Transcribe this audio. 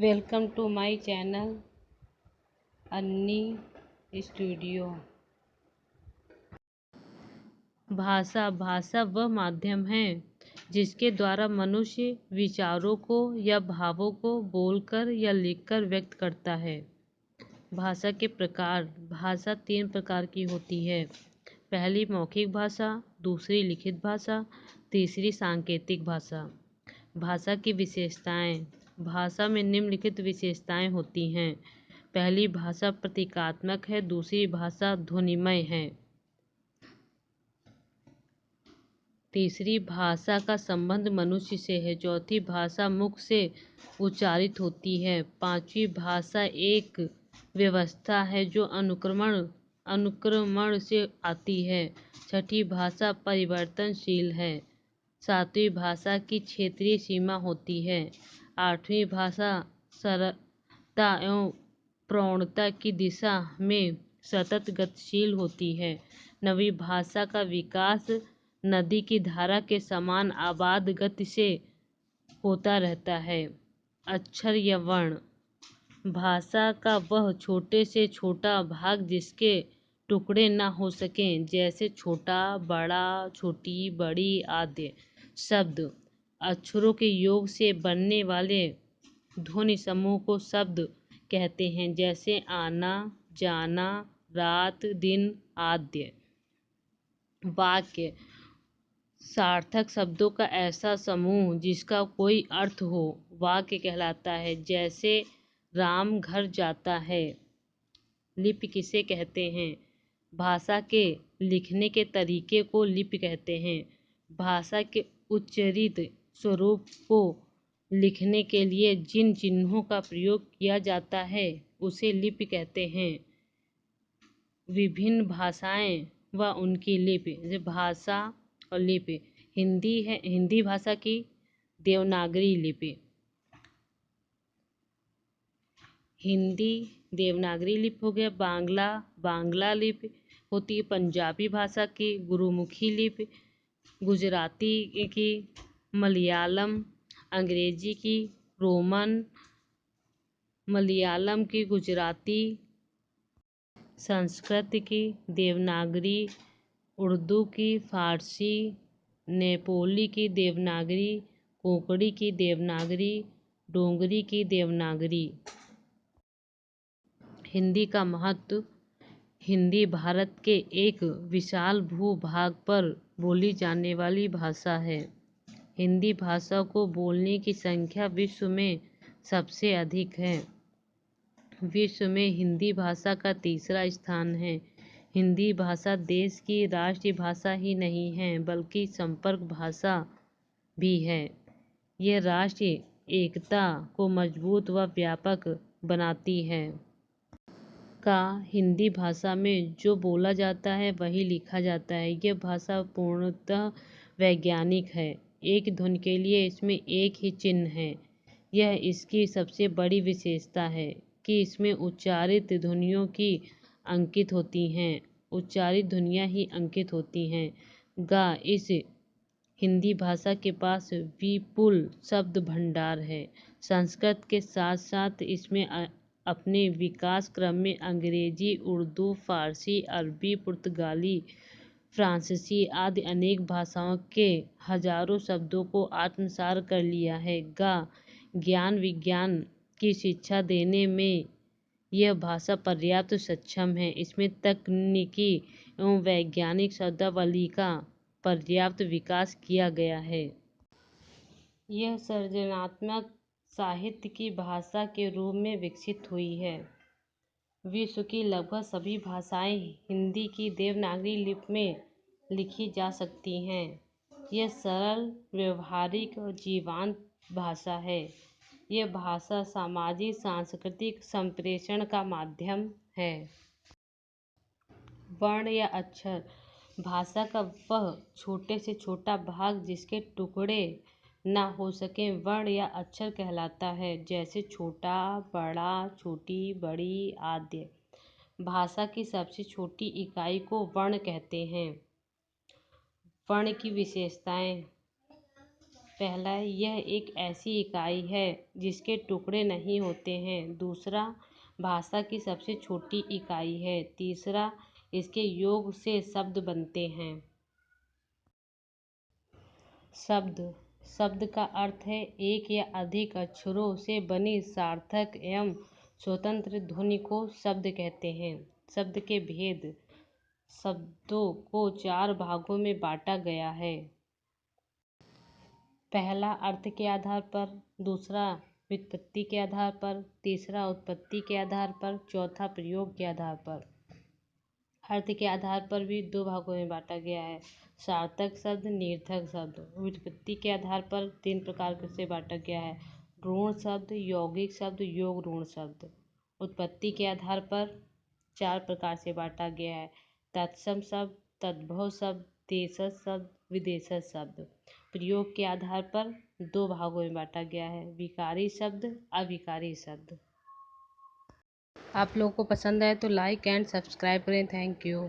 Welcome to my channel अन्नी studio. भाषा वह माध्यम है जिसके द्वारा मनुष्य विचारों को या भावों को बोलकर या लिखकर व्यक्त करता है। भाषा के प्रकार। भाषा 3 प्रकार की होती है। पहली मौखिक भाषा, दूसरी लिखित भाषा, तीसरी सांकेतिक भाषा। भाषा की विशेषताएं। भाषा में निम्नलिखित विशेषताएं होती हैं। पहली भाषा प्रतीकात्मक है, दूसरी भाषा ध्वनिमय है, तीसरी भाषा का संबंध मनुष्य से है, चौथी भाषा मुख से उच्चारित होती है, पांचवी भाषा एक व्यवस्था है जो अनुक्रमण से आती है, छठी भाषा परिवर्तनशील है, सातवीं भाषा की क्षेत्रीय सीमा होती है, आठवीं भाषा सरलता एवं प्रवणता की दिशा में सतत गतिशील होती है, नवीं भाषा का विकास नदी की धारा के समान आबाद गति से होता रहता है। अक्षर या वर्ण। भाषा का वह छोटे से छोटा भाग जिसके टुकड़े न हो सकें, जैसे छोटा, बड़ा, छोटी, बड़ी आदि। शब्द। अक्षरों के योग से बनने वाले ध्वनि समूह को शब्द कहते हैं, जैसे आना, जाना, रात, दिन आदि। वाक्य। सार्थक शब्दों का ऐसा समूह जिसका कोई अर्थ हो वाक्य कहलाता है, जैसे राम घर जाता है। लिपि किसे कहते हैं? भाषा के लिखने के तरीके को लिपि कहते हैं। भाषा के उच्चरित स्वरूप को लिखने के लिए जिन चिन्हों का प्रयोग किया जाता है उसे लिपि कहते हैं। विभिन्न भाषाएं व उनकी लिपि। जैसे भाषा और लिपि। हिंदी भाषा की देवनागरी लिपि। हिंदी देवनागरी लिपि हो गया। बांग्ला लिपि होती है। पंजाबी भाषा की गुरुमुखी लिपि, गुजराती की मलयालम, अंग्रेजी की रोमन, मलयालम की गुजराती, संस्कृत की देवनागरी, उर्दू की फारसी, नेपाली की देवनागरी, कोंकणी की देवनागरी, डोगरी की देवनागरी। हिंदी का महत्व। हिंदी भारत के एक विशाल भूभाग पर बोली जाने वाली भाषा है। हिंदी भाषा को बोलने की संख्या विश्व में सबसे अधिक है। विश्व में हिंदी भाषा का तीसरा स्थान है। हिंदी भाषा देश की राष्ट्रीय भाषा ही नहीं है बल्कि संपर्क भाषा भी है। यह राष्ट्रीय एकता को मजबूत व व्यापक बनाती है। हिंदी भाषा में जो बोला जाता है वही लिखा जाता है। यह भाषा पूर्णतः वैज्ञानिक है। एक ध्वनि के लिए इसमें एक ही चिन्ह है। यह इसकी सबसे बड़ी विशेषता है कि इसमें उच्चारित ध्वनियों की अंकित होती हैं। उच्चारित ध्वनियाँ ही अंकित होती हैं। इस हिंदी भाषा के पास विपुल शब्द भंडार है। संस्कृत के साथ साथ इसमें अपने विकास क्रम में अंग्रेजी, उर्दू, फारसी, अरबी, पुर्तगाली, फ्रांसीसी आदि अनेक भाषाओं के हजारों शब्दों को आत्मसात कर लिया है। ज्ञान विज्ञान की शिक्षा देने में यह भाषा पर्याप्त सक्षम है। इसमें तकनीकी एवं वैज्ञानिक शब्दावली का पर्याप्त विकास किया गया है। यह सृजनात्मक साहित्य की भाषा के रूप में विकसित हुई है। विश्व की लगभग सभी भाषाएं हिंदी की देवनागरी लिपि में लिखी जा सकती हैं। यह सरल, व्यवहारिक और जीवंत भाषा है। यह भाषा सामाजिक सांस्कृतिक संप्रेषण का माध्यम है। वर्ण या अक्षर। भाषा का वह छोटे से छोटा भाग जिसके टुकड़े न हो सकें वर्ण या अक्षर कहलाता है, जैसे छोटा, बड़ा, छोटी, बड़ी आदि। भाषा की सबसे छोटी इकाई को वर्ण कहते हैं। वर्ण की विशेषताएं। पहला, यह एक ऐसी इकाई है जिसके टुकड़े नहीं होते हैं। दूसरा, भाषा की सबसे छोटी इकाई है। तीसरा, इसके योग से शब्द बनते हैं। शब्द का अर्थ है एक या अधिक अक्षरों से बनी सार्थक एवं स्वतंत्र ध्वनि को शब्द कहते हैं। शब्द के भेद। शब्दों को 4 भागों में बांटा गया है। पहला, अर्थ के आधार पर। दूसरा, व्युत्पत्ति के आधार पर। तीसरा, उत्पत्ति के आधार पर। चौथा, प्रयोग के आधार पर। अर्थ के आधार पर भी 2 भागों में बांटा गया है, सार्थक शब्द, निरर्थक शब्द। व्युत्पत्ति के आधार पर 3 प्रकार से बांटा गया है, ऋण शब्द, यौगिक शब्द, योग ऋण शब्द। उत्पत्ति के आधार पर 4 प्रकार से बांटा गया है, तत्सम शब्द, तद्भव शब्द, देशज शब्द, विदेशज शब्द। प्रयोग के आधार पर 2 भागों में बांटा गया है, विकारी शब्द, अविकारी शब्द। आप लोगों को पसंद आए तो लाइक एंड सब्सक्राइब करें। Thank you.